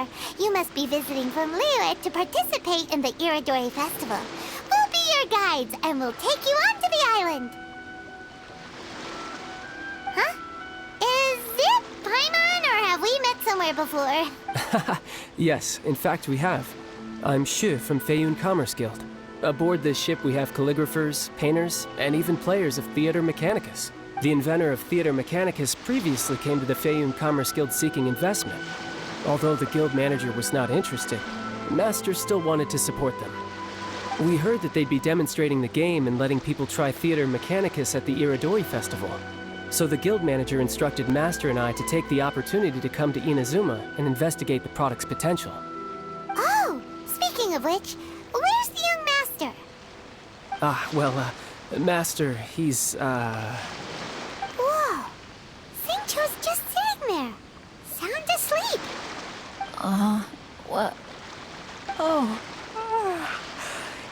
are. You must be visiting from Liyue to participate in the Irodori Festival. We'll be your guides, and we'll take you onto the island. Huh? Is it Paimon, or have we met somewhere before? Yes, in fact we have. I'm Xu from Feiyun Commerce Guild. Aboard this ship we have calligraphers, painters, and even players of Theater Mechanicus. The inventor of Theater Mechanicus previously came to the Feiyun Commerce Guild seeking investment. Although the guild manager was not interested, the master still wanted to support them. We heard that they'd be demonstrating the game and letting people try Theater Mechanicus at the Irodori Festival. So the guild manager instructed Master and I to take the opportunity to come to Inazuma and investigate the product's potential. Oh, speaking of which, where's the young master? Master, he's, Whoa! Xingqiu's just sitting there, sound asleep. What? Oh.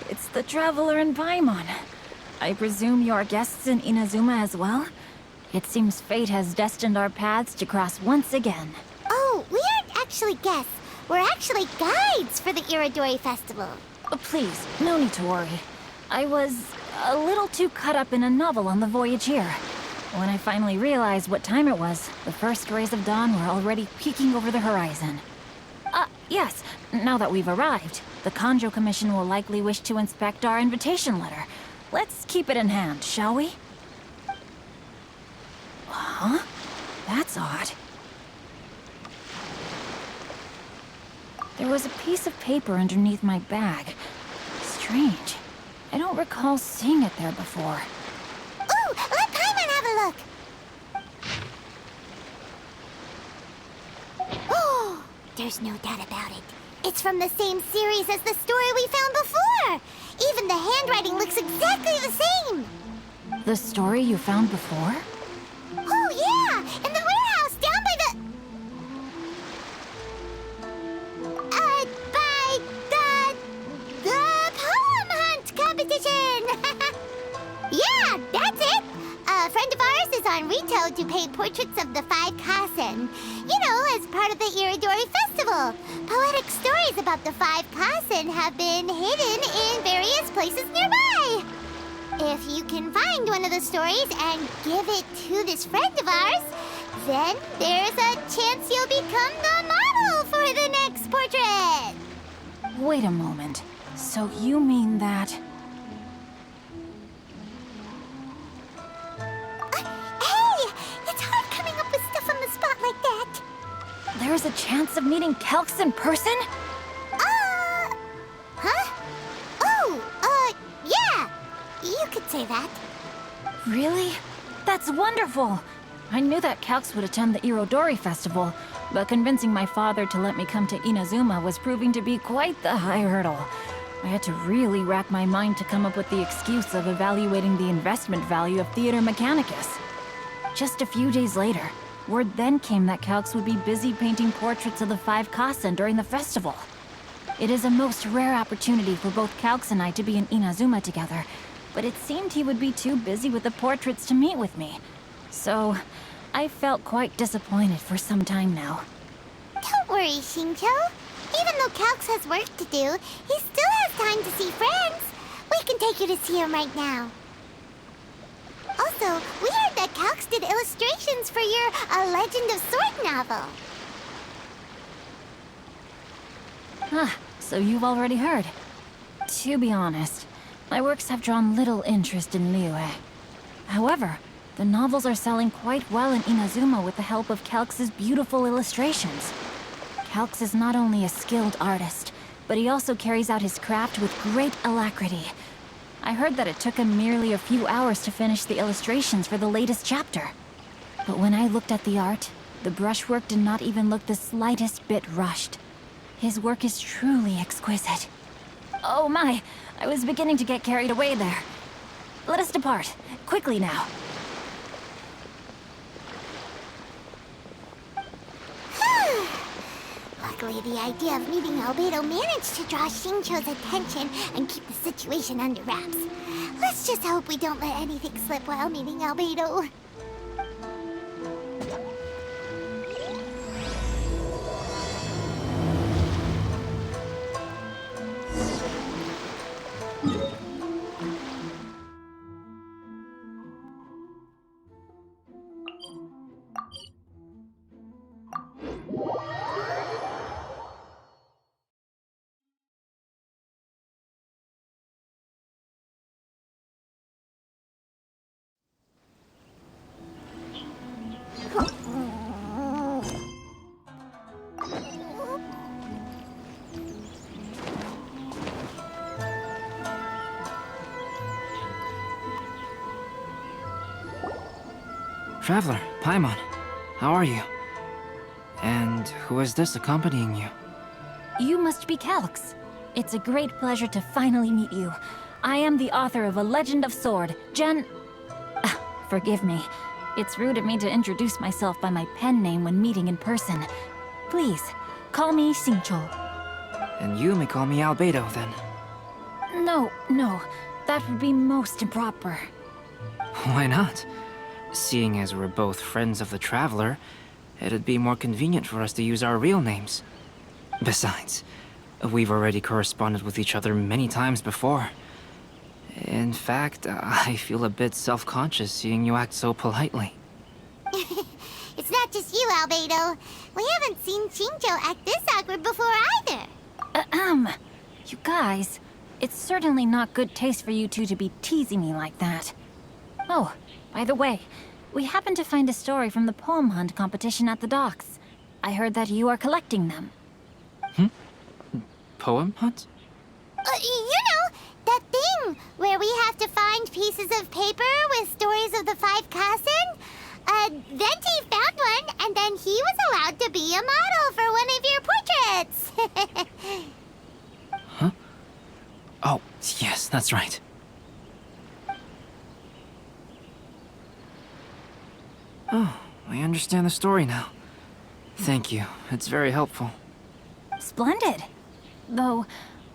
It's the Traveler and Paimon. I presume you're guests in Inazuma as well? It seems fate has destined our paths to cross once again. Oh, we aren't actually guests. We're actually guides for the Irodori Festival. Please, no need to worry. I was a little too caught up in a novel on the voyage here. When I finally realized what time it was, the first rays of dawn were already peeking over the horizon. Yes, now that we've arrived, the Kanjo Commission will likely wish to inspect our invitation letter. Let's keep it in hand, shall we? Huh? That's odd. There was a piece of paper underneath my bag. Strange. I don't recall seeing it there before. Ooh, let Paimon have a look! Oh, there's no doubt about it. It's from the same series as the story we found before! Even the handwriting looks exactly the same! The story you found before? Oh, yeah! In the warehouse down by the poem hunt competition! Yeah, that's it! A friend of ours is on Rito to paint portraits of the 5 Kasen. You know, as part of the Irodori Festival. Poetic stories about the 5 Kasen have been hidden in various places nearby. If you can find one of the stories and give it to this friend of ours, then there's a chance you'll become the model for the next portrait. Wait a moment. So you mean that... Hey! It's hard coming up with stuff on the spot like that. There's a chance of meeting Kelks in person? Huh? Oh, yeah. You could say that. Really? That's wonderful! I knew that Kelks would attend the Irodori Festival, but convincing my father to let me come to Inazuma was proving to be quite the high hurdle. I had to really rack my mind to come up with the excuse of evaluating the investment value of Theater Mechanicus. Just a few days later, word then came that Kelks would be busy painting portraits of the 5 Kasen during the festival. It is a most rare opportunity for both Kelks and I to be in Inazuma together, but it seemed he would be too busy with the portraits to meet with me. So, I felt quite disappointed for some time now. Don't worry, Xingqiu. Even though Kelks has work to do, he still has time to see friends. We can take you to see him right now. Also, we heard that Kelks did illustrations for your A Legend of Sword novel. So you've already heard. To be honest, my works have drawn little interest in Liyue. However, the novels are selling quite well in Inazuma with the help of Kelks' beautiful illustrations. Kelks is not only a skilled artist, but he also carries out his craft with great alacrity. I heard that it took him merely a few hours to finish the illustrations for the latest chapter. But when I looked at the art, the brushwork did not even look the slightest bit rushed. His work is truly exquisite. Oh my, I was beginning to get carried away there. Let us depart, quickly now. Luckily, the idea of meeting Albedo managed to draw Xingqiu's attention and keep the situation under wraps. Let's just hope we don't let anything slip while meeting Albedo. Traveler, Paimon, how are you? And who is this accompanying you? You must be Calx. It's a great pleasure to finally meet you. I am the author of A Legend of Sword, Forgive me. It's rude of me to introduce myself by my pen name when meeting in person. Please, call me Xingqiu. And you may call me Albedo, then. No, that would be most improper. Why not? Seeing as we're both friends of the Traveler, it'd be more convenient for us to use our real names. Besides, we've already corresponded with each other many times before. In fact, I feel a bit self-conscious seeing you act so politely. It's not just you, Albedo. We haven't seen Xingqiu act this awkward before either. You guys, it's certainly not good taste for you two to be teasing me like that. Oh, by the way, we happened to find a story from the poem hunt competition at the docks. I heard that you are collecting them. Poem hunt? That thing where we have to find pieces of paper with stories of the 5 Kassen. Venti found one, and then he was allowed to be a model for one of your portraits. Huh? Oh, yes, that's right. Oh, I understand the story now. Thank you. It's very helpful. Splendid. Though,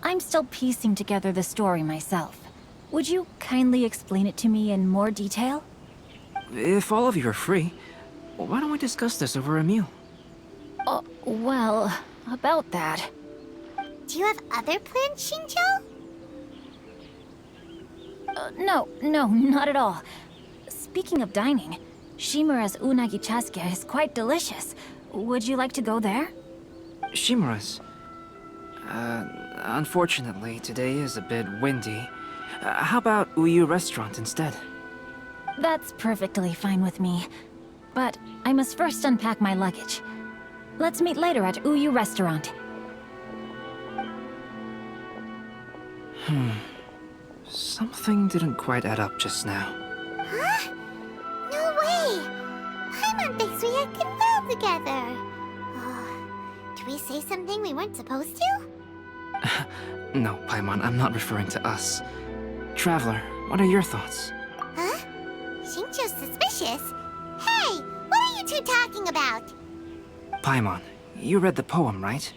I'm still piecing together the story myself. Would you kindly explain it to me in more detail? If all of you are free, why don't we discuss this over a meal? Well, about that. Do you have other plans, Xingqiu? No, not at all. Speaking of dining, Shimura's unagi chasuke is quite delicious. Would you like to go there? Shimura's. Unfortunately, today is a bit windy. How about Uyu Restaurant instead? That's perfectly fine with me. But I must first unpack my luggage. Let's meet later at Uyu Restaurant. Something didn't quite add up just now. Huh? No way! Paimon thinks we acted well together. Did we say something we weren't supposed to? No, Paimon, I'm not referring to us. Traveler, what are your thoughts? Huh? Xingqiu's suspicious? Hey, what are you two talking about? Paimon, you read the poem, right?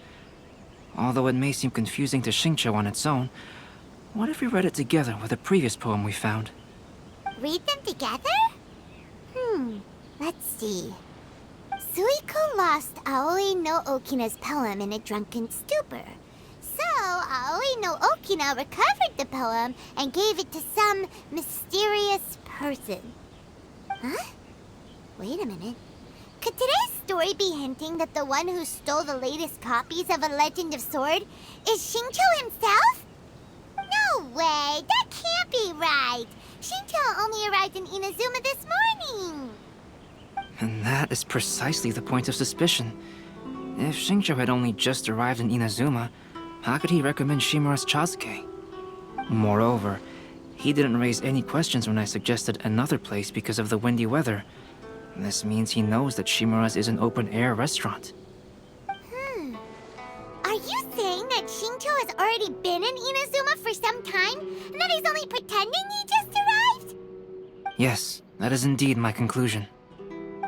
Although it may seem confusing to Xingqiu on its own, what if we read it together with a previous poem we found? Read them together? Let's see. Suiko lost Aoi no Okina's poem in a drunken stupor. So, Aoi no Okina recovered the poem and gave it to some mysterious person. Huh? Wait a minute. Could today's story be hinting that the one who stole the latest copies of A Legend of Sword is Xingqiu himself? No way! That can't be right! Xingqiu only arrived in Inazuma this morning! And that is precisely the point of suspicion. If Xingqiu had only just arrived in Inazuma, how could he recommend Shimura's chasuke? Moreover, he didn't raise any questions when I suggested another place because of the windy weather. This means he knows that Shimura's is an open-air restaurant. Are you saying that Xingqiu has already been in Inazuma for some time, and that he's only pretending he just arrived? Yes, that is indeed my conclusion.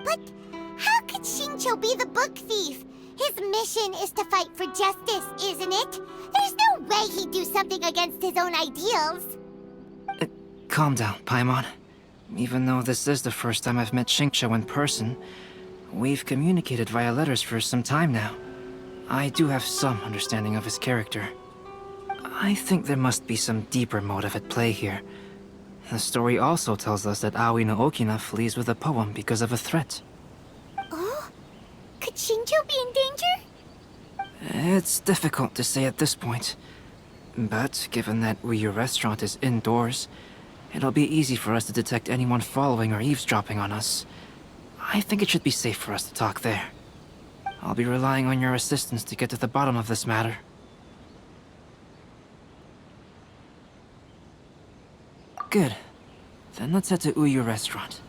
But how could Xingqiu be the book thief? His mission is to fight for justice, isn't it? There's no way he'd do something against his own ideals. Calm down, Paimon. Even though this is the first time I've met Xingqiu in person, we've communicated via letters for some time now. I do have some understanding of his character. I think there must be some deeper motive at play here. The story also tells us that Aoi no Okina flees with a poem because of a threat. Oh? Could Xingqiu be in danger? It's difficult to say at this point. But given that Uyu Restaurant is indoors, it'll be easy for us to detect anyone following or eavesdropping on us. I think it should be safe for us to talk there. I'll be relying on your assistance to get to the bottom of this matter. Good. Then let's head to Uyu Restaurant.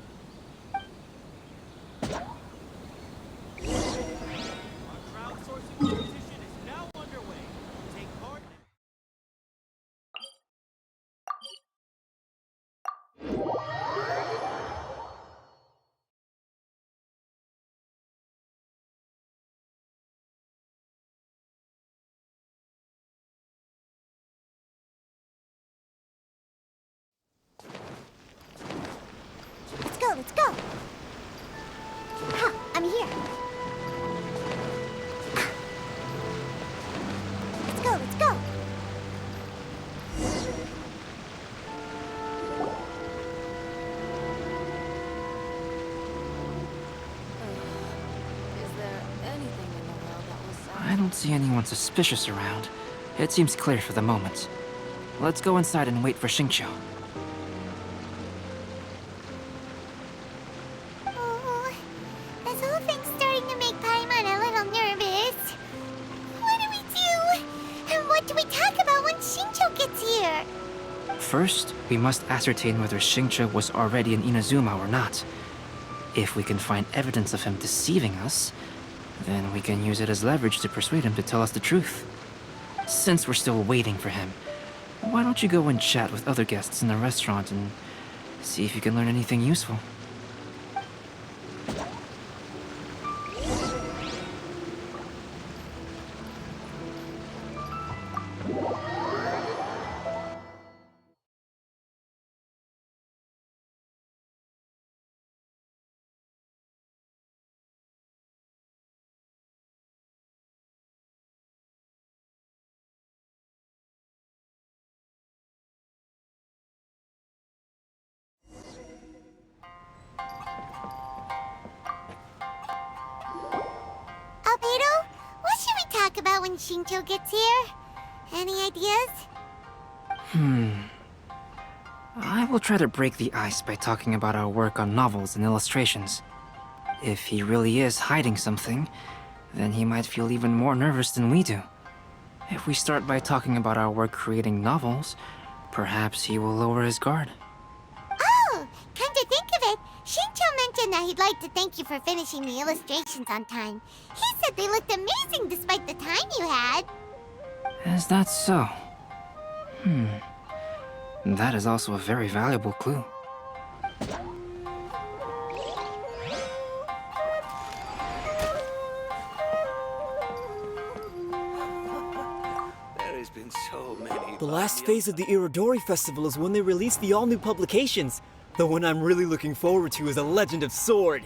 I don't see anyone suspicious around. It seems clear for the moment. Let's go inside and wait for Xingqiu. Oh, this whole thing's starting to make Paimon a little nervous. What do we do? And what do we talk about when Xingqiu gets here? First, we must ascertain whether Xingqiu was already in Inazuma or not. If we can find evidence of him deceiving us, then we can use it as leverage to persuade him to tell us the truth. Since we're still waiting for him, why don't you go and chat with other guests in the restaurant and see if you can learn anything useful? Albedo, what should we talk about when Xingqiu gets here? Any ideas? I will try to break the ice by talking about our work on novels and illustrations. If he really is hiding something, then he might feel even more nervous than we do. If we start by talking about our work creating novels, perhaps he will lower his guard. Oh, come to think of it, Xingqiu mentioned that he'd like to thank you for finishing the illustrations on time. He said they looked amazing despite the time you had. Is that so? That is also a very valuable clue. There has been so many. The last phase of the Irodori Festival is when they release the all-new publications. The one I'm really looking forward to is A Legend of Sword.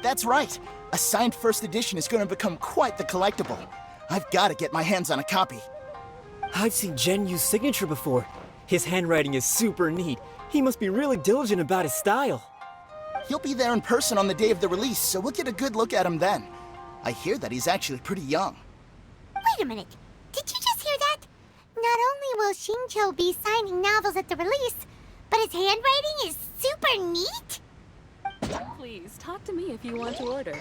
That's right. A signed first edition is going to become quite the collectible. I've got to get my hands on a copy. I've seen Genyu's signature before. His handwriting is super neat. He must be really diligent about his style. He'll be there in person on the day of the release, so we'll get a good look at him then. I hear that he's actually pretty young. Wait a minute, did you just hear that? Not only will Xingqiu be signing novels at the release, but his handwriting is super neat? Please, talk to me if you want to order.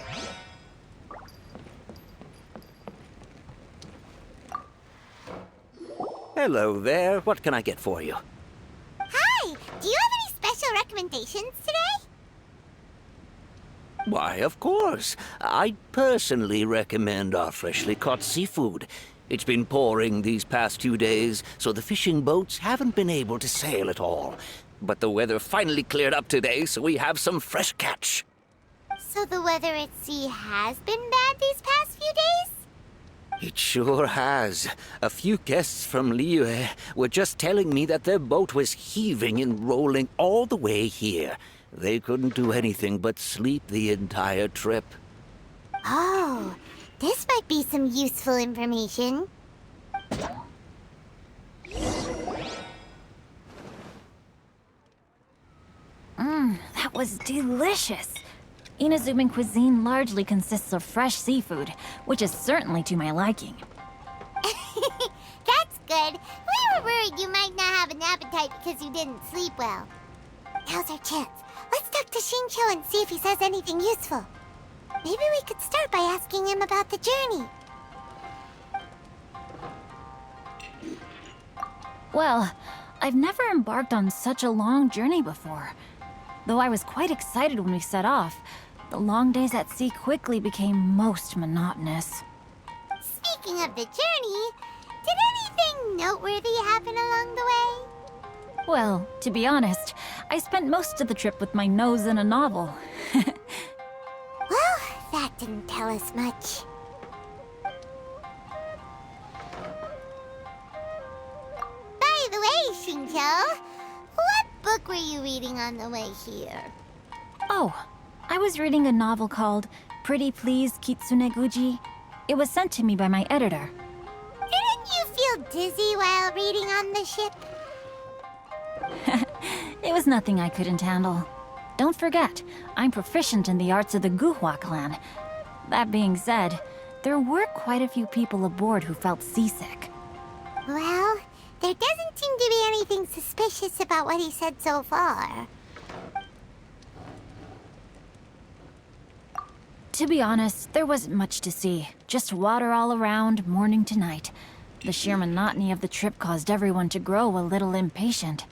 Hello there. What can I get for you? Hi, do you have any special recommendations today? Why, of course. I personally recommend our freshly caught seafood. It's been pouring these past 2 days, so the fishing boats haven't been able to sail at all. But the weather finally cleared up today, so we have some fresh catch. So the weather at sea has been bad these past few days? It sure has. A few guests from Liyue were just telling me that their boat was heaving and rolling all the way here. They couldn't do anything but sleep the entire trip. Oh, this might be some useful information. That was delicious. Inazuman cuisine largely consists of fresh seafood, which is certainly to my liking. That's good. We were worried you might not have an appetite because you didn't sleep well. Now's our chance. Let's talk to Xingqiu and see if he says anything useful. Maybe we could start by asking him about the journey. Well, I've never embarked on such a long journey before. Though I was quite excited when we set off, the long days at sea quickly became most monotonous. Speaking of the journey, did anything noteworthy happen along the way? Well, to be honest, I spent most of the trip with my nose in a novel. Well, that didn't tell us much. By the way, Xingqiu, what book were you reading on the way here? Oh, I was reading a novel called Pretty Please Kitsune Guji. It was sent to me by my editor. Didn't you feel dizzy while reading on the ship? It was nothing I couldn't handle. Don't forget, I'm proficient in the arts of the Guhua clan. That being said, there were quite a few people aboard who felt seasick. Well, there doesn't seem to be anything suspicious about what he said so far. To be honest, there wasn't much to see. Just water all around, morning to night. The sheer monotony of the trip caused everyone to grow a little impatient.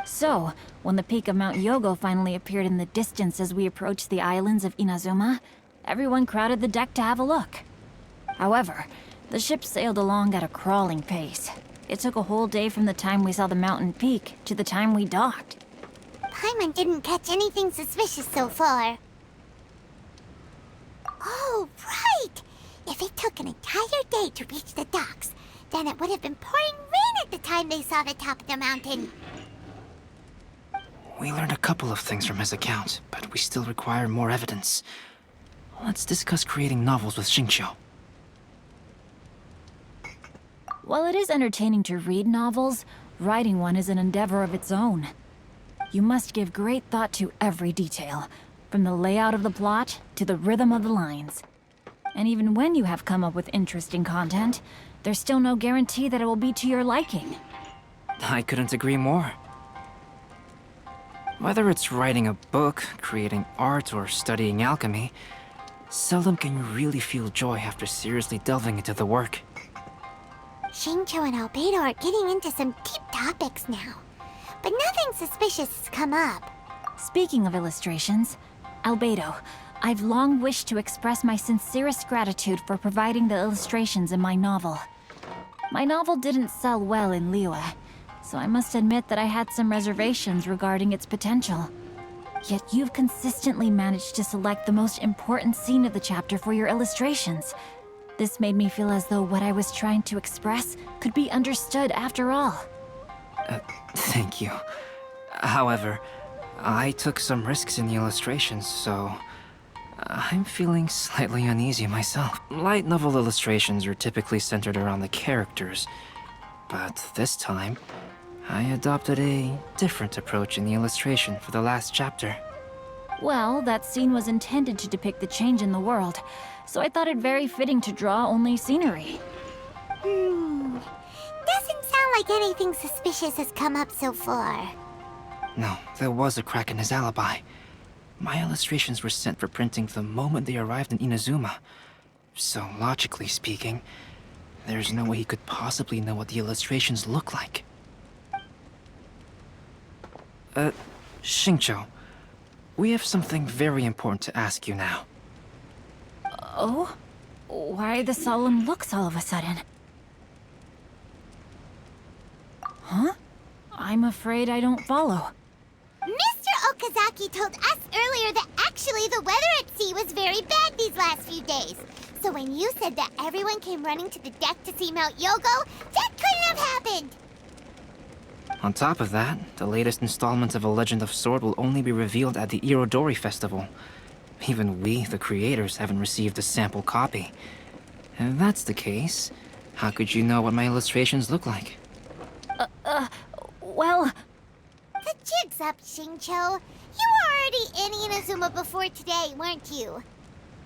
So, when the peak of Mount Yogo finally appeared in the distance as we approached the islands of Inazuma, everyone crowded the deck to have a look. However, the ship sailed along at a crawling pace. It took a whole day from the time we saw the mountain peak to the time we docked. Paimon didn't catch anything suspicious so far. Oh, right! If it took an entire day to reach the docks, then it would have been pouring rain at the time they saw the top of the mountain. We learned a couple of things from his account, but we still require more evidence. Let's discuss creating novels with Xingqiu. While it is entertaining to read novels, writing one is an endeavor of its own. You must give great thought to every detail, from the layout of the plot to the rhythm of the lines. And even when you have come up with interesting content, there's still no guarantee that it will be to your liking. I couldn't agree more. Whether it's writing a book, creating art, or studying alchemy, seldom can you really feel joy after seriously delving into the work. Xingqiu and Albedo are getting into some deep topics now, but nothing suspicious has come up. Speaking of illustrations, Albedo, I've long wished to express my sincerest gratitude for providing the illustrations in my novel. My novel didn't sell well in Liyue, so I must admit that I had some reservations regarding its potential. Yet you've consistently managed to select the most important scene of the chapter for your illustrations. This made me feel as though what I was trying to express could be understood after all. Thank you. However, I took some risks in the illustrations, so I'm feeling slightly uneasy myself. Light novel illustrations are typically centered around the characters, but this time, I adopted a different approach in the illustration for the last chapter. Well, that scene was intended to depict the change in the world, so I thought it very fitting to draw only scenery. Doesn't sound like anything suspicious has come up so far. No, there was a crack in his alibi. My illustrations were sent for printing the moment they arrived in Inazuma. So, logically speaking, there's no way he could possibly know what the illustrations look like. Xingqiu, we have something very important to ask you now. Oh? Why the solemn looks all of a sudden? Huh? I'm afraid I don't follow. Mr. Okazaki told us earlier that actually the weather at sea was very bad these last few days. So when you said that everyone came running to the deck to see Mount Yogo, that couldn't have happened! On top of that, the latest installment of A Legend of Sword will only be revealed at the Irodori festival. Even we, the creators, haven't received a sample copy. If that's the case, how could you know what my illustrations look like? Well... The jig's up, Xingqiu. You were already in Inazuma before today, weren't you?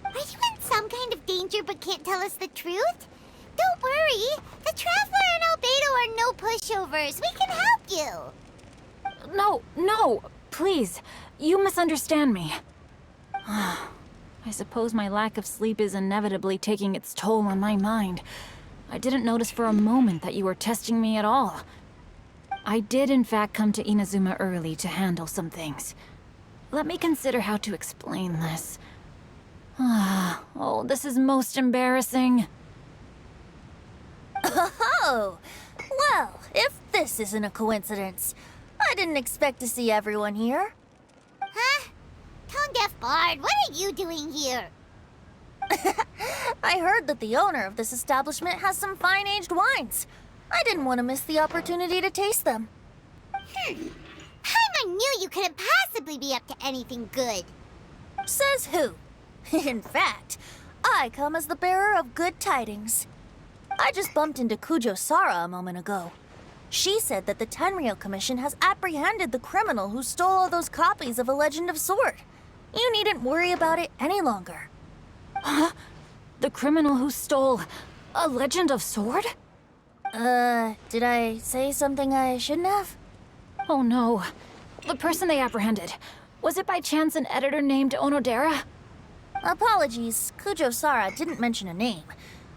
Are you in some kind of danger but can't tell us the truth? Don't worry. The Traveler and Albedo are no pushovers. We can help you. No, please. You misunderstand me. I suppose my lack of sleep is inevitably taking its toll on my mind. I didn't notice for a moment that you were testing me at all. I did in fact come to Inazuma early to handle some things. Let me consider how to explain this. Oh, this is most embarrassing. Oh, well, if this isn't a coincidence, I didn't expect to see everyone here. Huh? Tone-deaf Bard, what are you doing here? I heard that the owner of this establishment has some fine-aged wines. I didn't want to miss the opportunity to taste them. Paimon knew you couldn't possibly be up to anything good. Says who? In fact, I come as the bearer of good tidings. I just bumped into Kujo Sara a moment ago. She said that the Tenryou Commission has apprehended the criminal who stole all those copies of A Legend of Sword. You needn't worry about it any longer. Huh? The criminal who stole a Legend of Sword? Did I say something I shouldn't have? Oh no. The person they apprehended. Was it by chance an editor named Onodera? Apologies, Kujo-Sara didn't mention a name.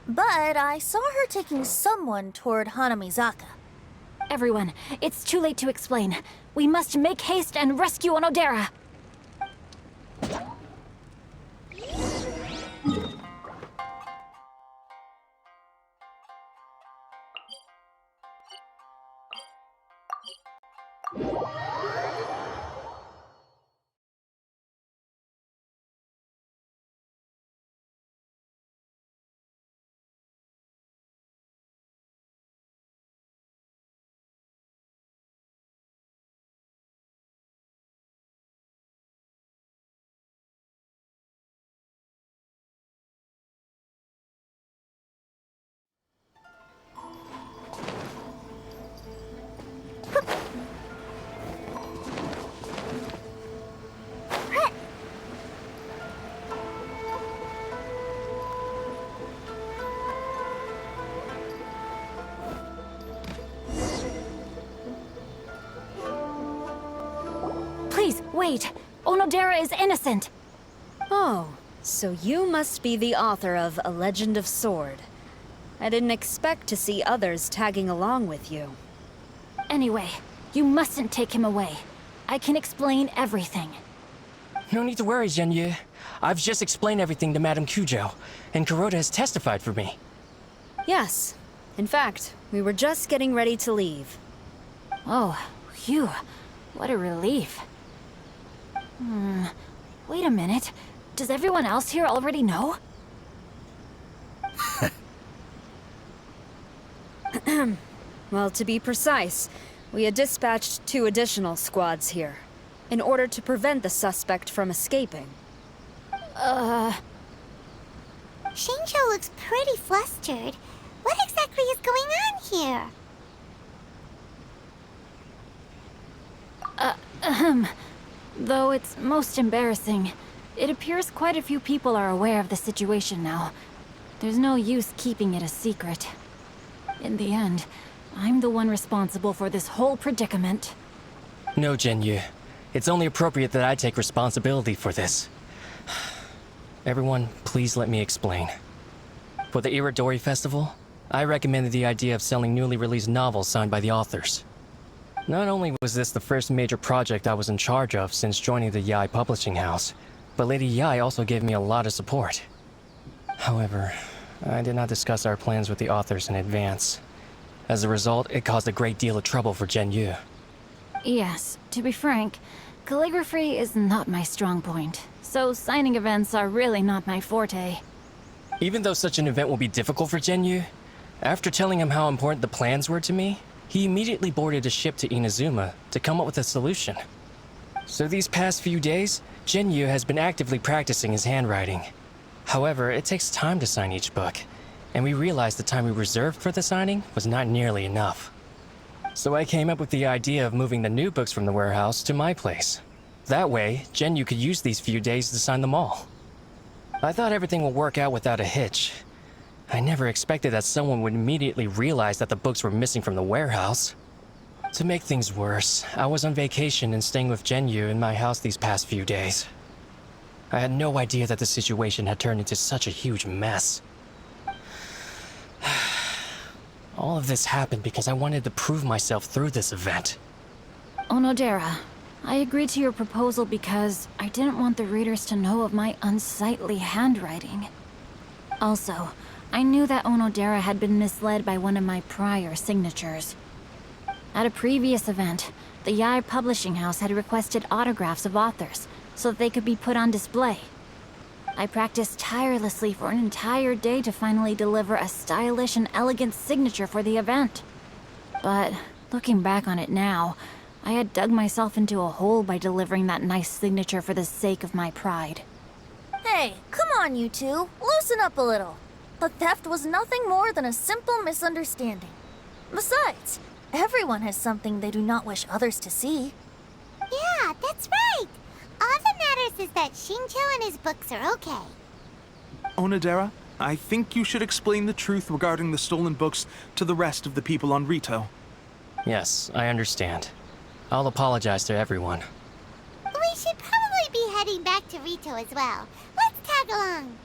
But I saw her taking someone toward Hanamizaka. Everyone, it's too late to explain. We must make haste and rescue Onodera. Please, wait. Onodera is innocent. Oh, so you must be the author of A Legend of Sword. I didn't expect to see others tagging along with you. Anyway, you mustn't take him away. I can explain everything. No need to worry, Xingqiu. I've just explained everything to Madame Kujo, and Kuroda has testified for me. Yes. In fact, we were just getting ready to leave. Oh, phew. What a relief. Wait a minute. Does everyone else here already know? Well, to be precise, we had dispatched 2 additional squads here, in order to prevent the suspect from escaping. Xingqiu looks pretty flustered. What exactly is going on here? Though it's most embarrassing, it appears quite a few people are aware of the situation now. There's no use keeping it a secret. In the end, I'm the one responsible for this whole predicament. No, Xingqiu. It's only appropriate that I take responsibility for this. Everyone, please let me explain. For the Irodori Festival, I recommended the idea of selling newly released novels signed by the authors. Not only was this the first major project I was in charge of since joining the Yae publishing house, but Lady Yae also gave me a lot of support. However, I did not discuss our plans with the authors in advance. As a result, it caused a great deal of trouble for Xingqiu. Yes, to be frank, calligraphy is not my strong point, so signing events are really not my forte. Even though such an event will be difficult for Xingqiu, after telling him how important the plans were to me, he immediately boarded a ship to Inazuma to come up with a solution. So these past few days, Xingqiu has been actively practicing his handwriting. However, it takes time to sign each book, and we realized the time we reserved for the signing was not nearly enough. So I came up with the idea of moving the new books from the warehouse to my place. That way, Xingqiu could use these few days to sign them all. I thought everything would work out without a hitch. I never expected that someone would immediately realize that the books were missing from the warehouse. To make things worse, I was on vacation and staying with Xingqiu in my house these past few days. I had no idea that the situation had turned into such a huge mess. All of this happened because I wanted to prove myself through this event. Onodera, I agreed to your proposal because I didn't want the readers to know of my unsightly handwriting. Also, I knew that Onodera had been misled by one of my prior signatures. At a previous event, the Yae publishing house had requested autographs of authors so that they could be put on display. I practiced tirelessly for an entire day to finally deliver a stylish and elegant signature for the event. But looking back on it now, I had dug myself into a hole by delivering that nice signature for the sake of my pride. Hey, come on, you two. Loosen up a little. The theft was nothing more than a simple misunderstanding. Besides, everyone has something they do not wish others to see. Yeah, that's right. All that matters is that Xingqiu and his books are okay. Onodera, I think you should explain the truth regarding the stolen books to the rest of the people on Rito. Yes, I understand. I'll apologize to everyone. We should probably be heading back to Rito as well. Let's tag along.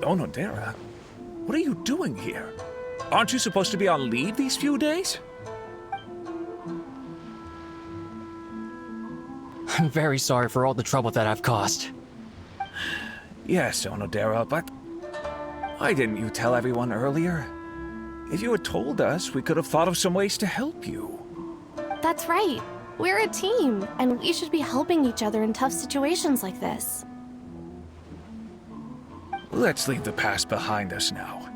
Onodera, what are you doing here? Aren't you supposed to be on leave these few days? I'm very sorry for all the trouble that I've caused. Yes, Onodera, but why didn't you tell everyone earlier? If you had told us, we could have thought of some ways to help you. That's right. We're a team, and we should be helping each other in tough situations like this. Let's leave the past behind us now.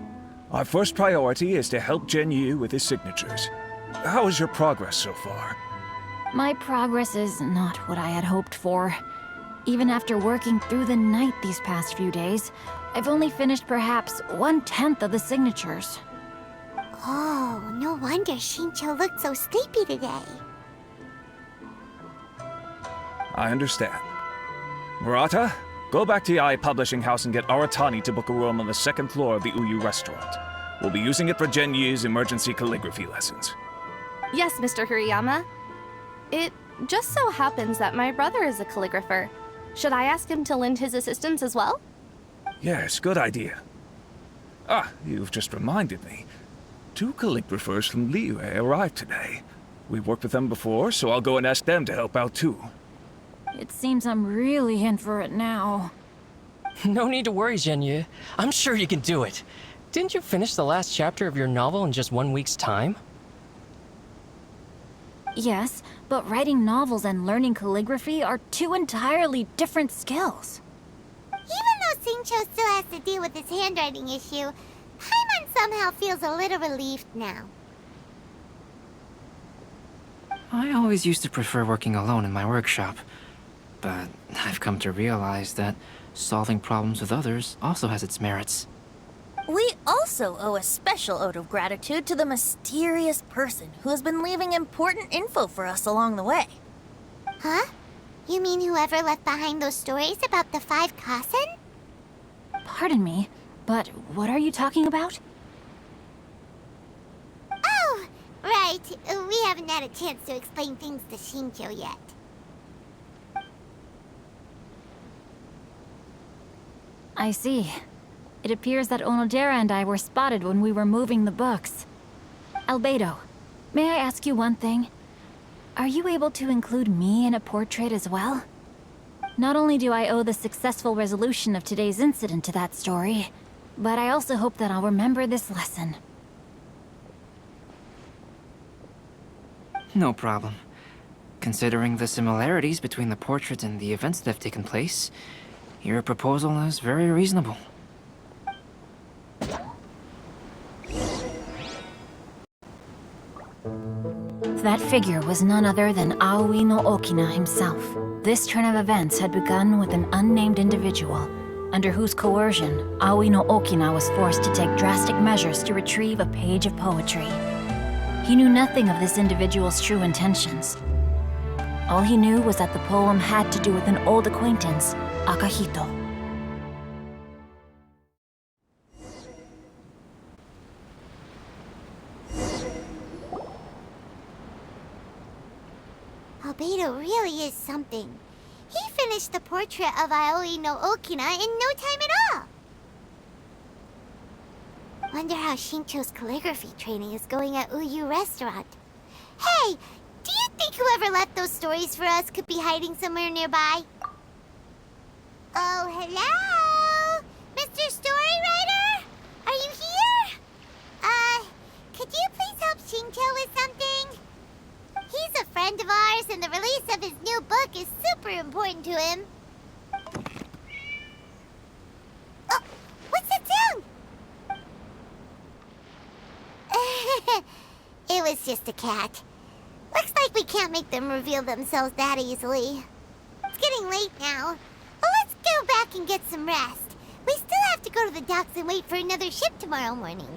Our first priority is to help Xingqiu with his signatures. How is your progress so far? My progress is not what I had hoped for. Even after working through the night these past few days, I've only finished perhaps 1/10 of the signatures. Oh, no wonder Xingqiu looked so sleepy today. I understand. Murata, go back to Yae Publishing House and get Aratani to book a room on the second floor of the Uyu restaurant. We'll be using it for Xingqiu's emergency calligraphy lessons. Yes, Mr. Hirayama. It just so happens that my brother is a calligrapher. Should I ask him to lend his assistance as well? Yes, good idea. Ah, you've just reminded me. 2 calligraphers from Liyue arrived today. We've worked with them before, so I'll go and ask them to help out too. It seems I'm really in for it now. No need to worry, Xingqiu. I'm sure you can do it. Didn't you finish the last chapter of your novel in just 1 week's time? Yes, but writing novels and learning calligraphy are 2 entirely different skills. Even though Xingqiu still has to deal with his handwriting issue, Paimon somehow feels a little relieved now. I always used to prefer working alone in my workshop, but I've come to realize that solving problems with others also has its merits. We also owe a special ode of gratitude to the mysterious person who has been leaving important info for us along the way. Huh? You mean whoever left behind those stories about the 5 Kasen? Pardon me, but what are you talking about? Oh, right. We haven't had a chance to explain things to Xingqiu yet. I see. It appears that Onodera and I were spotted when we were moving the books. Albedo, may I ask you one thing? Are you able to include me in a portrait as well? Not only do I owe the successful resolution of today's incident to that story, but I also hope that I'll remember this lesson. No problem. Considering the similarities between the portrait and the events that have taken place, your proposal is very reasonable. That figure was none other than Aoi no Okina himself. This turn of events had begun with an unnamed individual, under whose coercion, Aoi no Okina was forced to take drastic measures to retrieve a page of poetry. He knew nothing of this individual's true intentions. All he knew was that the poem had to do with an old acquaintance, Akahito. Albedo really is something. He finished the portrait of Aoi no Okina in no time at all. Wonder how Xingqiu's calligraphy training is going at Uyu Restaurant. Hey, do you think whoever left those stories for us could be hiding somewhere nearby? Oh, hello? Mr. Storywriter? Are you here? Could you please help Xingqiu with friend of ours, and the release of his new book is super important to him. Oh, what's that sound? It was just a cat. Looks like we can't make them reveal themselves that easily. It's getting late now. Well, let's go back and get some rest. We still have to go to the docks and wait for another ship tomorrow morning.